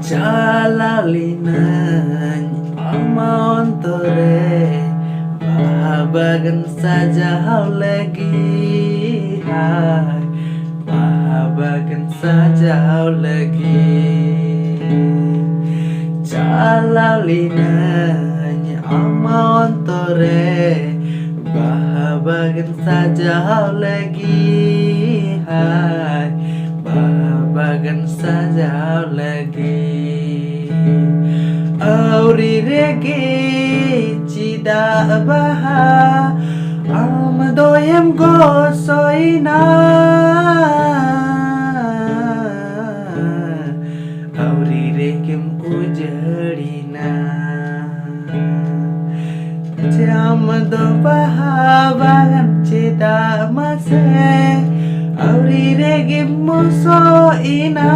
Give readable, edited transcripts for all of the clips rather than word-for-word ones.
Jalalinan amontore Baha Bagan saja lagi hai Baha Bagan saja lagi Jalalinan amontore Baha Bagan saja lagi hai Baha Bagan saja lagi Auri regi cida baha am doyam gosoina Auri regim ujarina Jam do baha bagan cida mase Auri regim musoina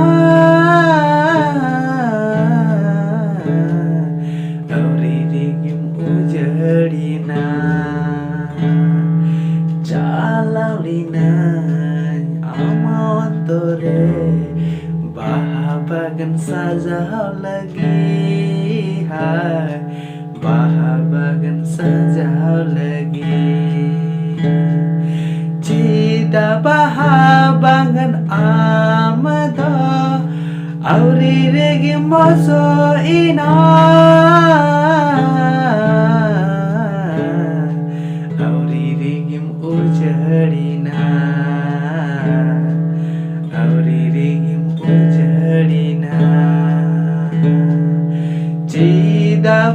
Jalalinan amontore Baha Bagan saja lagi hai Baha Bagan saja lagi Cida Baha Bagan amado Auri regi moso ina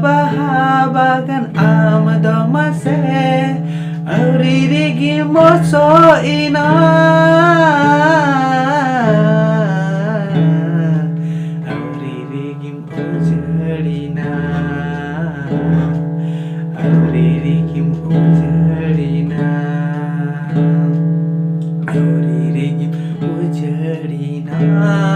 Baha Bagan amado mase Auri rigi moso ina Auri rigi ujarina Auri rigi ujarina Auri rigi ujarina